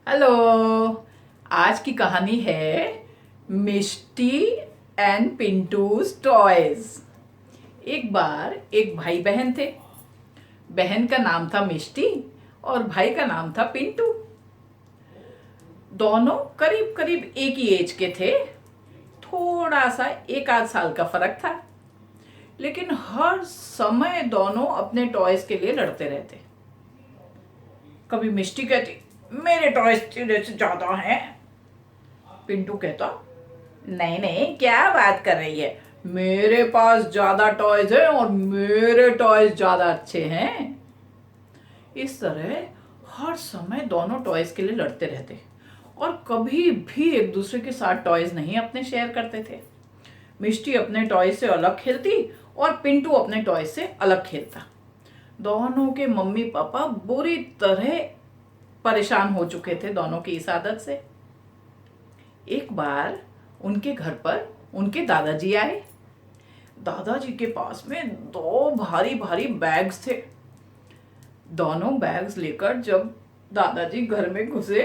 Hello. आज की कहानी है मिष्टी एंड पिंटूज टॉयज। एक बार एक भाई बहन थे। बहन का नाम था मिष्टी और भाई का नाम था पिंटू। दोनों करीब करीब एक ही एज के थे। थोड़ा सा एक आध साल का फर्क था, लेकिन हर समय दोनों अपने टॉयज के लिए लड़ते रहते। कभी मिष्टी कहती, मेरे टॉयज तेरे से ज्यादा हैं। पिंटू कहता, नहीं नहीं, क्या बात कर रही है, मेरे पास ज्यादा टॉयज है और मेरे टॉयज ज्यादा अच्छे हैं। इस तरह हर समय दोनों टॉयज के लिए लड़ते रहते और कभी भी एक दूसरे के साथ टॉयज नहीं अपने शेयर करते थे। मिष्टी अपने टॉयज से अलग खेलती और पिंटू अपने टॉयज से अलग खेलता। दोनों के मम्मी पापा बुरी तरह परेशान हो चुके थे दोनों की इस आदत से। एक बार उनके घर पर उनके दादाजी आए। दादाजी के पास में दो भारी भारी बैग्स थे। दोनों बैग्स लेकर जब दादाजी घर में घुसे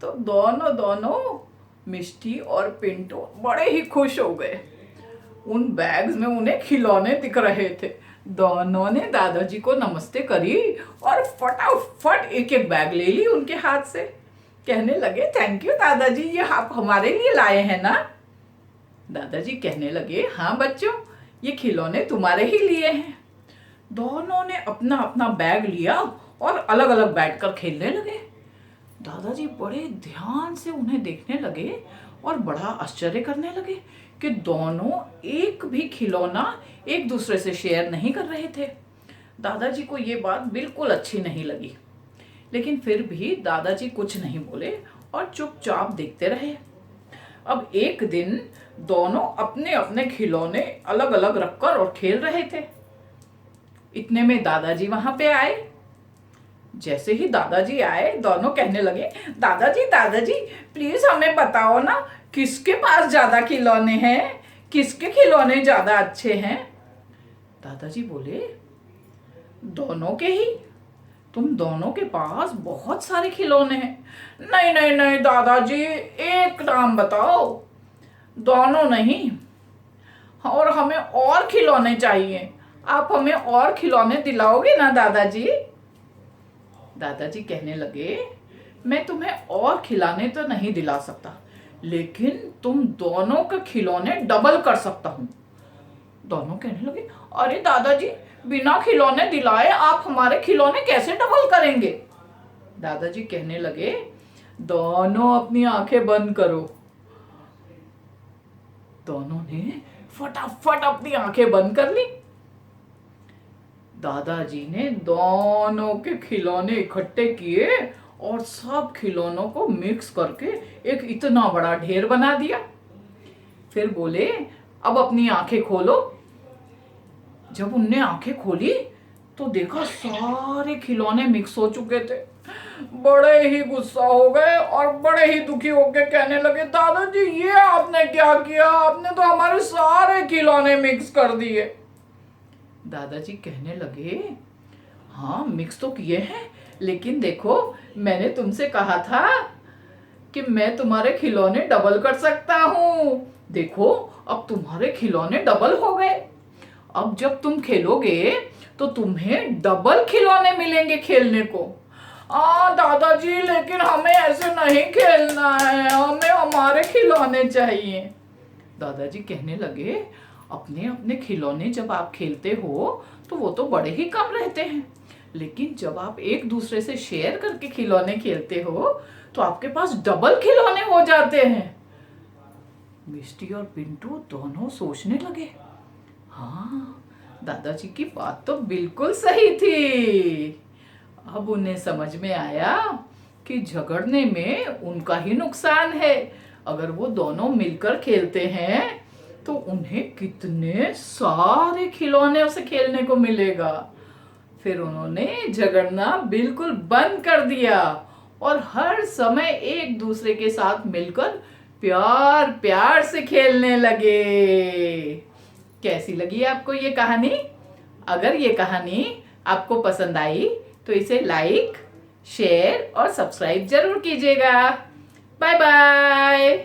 तो दोनों दोनों मिष्टी और पिंटू बड़े ही खुश हो गए। उन बैग्स में उन्हें खिलौने दिख रहे थे। दोनों ने दादाजी को नमस्ते करी और फटाफट एक एक बैग ले ली उनके हाथ से। कहने लगे, थैंक यू दादाजी, ये आप हमारे लिए लाए हैं ना। दादाजी कहने लगे, हाँ बच्चों, ये खिलौने तुम्हारे ही लिए हैं। दोनों ने अपना अपना बैग लिया और अलग अलग बैठकर खेलने लगे। दादाजी बड़े ध्यान से उन्हें देखने लगे और बड़ा आश्चर्य करने लगे कि दोनों एक भी खिलौना एक दूसरे से शेयर नहीं कर रहे थे। दादाजी को ये बात बिल्कुल अच्छी नहीं लगी, लेकिन फिर भी दादाजी कुछ नहीं बोले और चुपचाप देखते रहे। अब एक दिन दोनों अपने अपने खिलौने अलग अलग रखकर और खेल रहे थे। इतने में दादाजी वहां पे आए। जैसे ही दादाजी आए, दोनों कहने लगे, दादाजी दादाजी, प्लीज हमें बताओ ना, किसके पास ज्यादा खिलौने हैं, किसके खिलौने ज्यादा अच्छे हैं। दादाजी बोले, दोनों के ही। तुम दोनों के पास बहुत सारे खिलौने हैं। नहीं नहीं नहीं दादाजी, एक नाम बताओ। दोनों नहीं, और हमें और खिलौने चाहिए। आप हमें और खिलौने दिलाओगे ना दादाजी। दादाजी कहने लगे, मैं तुम्हें और खिलौने तो नहीं दिला सकता, लेकिन तुम दोनों के खिलौने डबल कर सकता हूं। दोनों कहने लगे, अरे दादाजी, बिना खिलौने दिलाए आप हमारे खिलौने कैसे डबल करेंगे। दादाजी कहने लगे, दोनों अपनी आंखें बंद करो। दोनों ने फटाफट अपनी आंखें बंद कर ली। दादाजी ने दोनों के खिलौने इकट्ठे किए और सब खिलौनों को मिक्स करके एक इतना बड़ा ढेर बना दिया। फिर बोले, अब अपनी आंखें खोलो। जब उनने आंखें खोली तो देखा सारे खिलौने मिक्स हो चुके थे। बड़े ही गुस्सा हो गए और बड़े ही दुखी होकर कहने लगे, दादाजी ये आपने क्या किया, आपने तो हमारे सारे खिलौने मिक्स कर दिए। दादाजी कहने लगे, हाँ मिक्स तो किए हैं, लेकिन देखो, मैंने तुमसे कहा था कि मैं तुम्हारे खिलौने डबल कर सकता हूं। देखो, अब तुम्हारे खिलौने डबल हो गए। अब जब तुम खेलोगे तो तुम्हें डबल खिलौने मिलेंगे खेलने को। दादाजी, लेकिन हमें ऐसे नहीं खेलना है, हमें हमारे खिलौने चाहिए। दादाजी कहने लगे, अपने अपने खिलौने जब आप खेलते हो तो वो तो बड़े ही कम रहते हैं, लेकिन जब आप एक दूसरे से शेयर करके खिलौने खेलते हो तो आपके पास डबल खिलौने हो जाते हैं। मिष्टी और पिंटू दोनों सोचने लगे, हाँ, दादाजी की बात तो बिल्कुल सही थी। अब उन्हें समझ में आया कि झगड़ने में उनका ही नुकसान है। अगर वो दोनों मिलकर खेलते हैं तो उन्हें कितने सारे खिलौने से खेलने को मिलेगा। फिर उन्होंने झगड़ना बिल्कुल बंद कर दिया और हर समय एक दूसरे के साथ मिलकर प्यार प्यार से खेलने लगे। कैसी लगी आपको ये कहानी? अगर ये कहानी आपको पसंद आई तो इसे लाइक, शेयर और सब्सक्राइब जरूर कीजिएगा। Bye bye.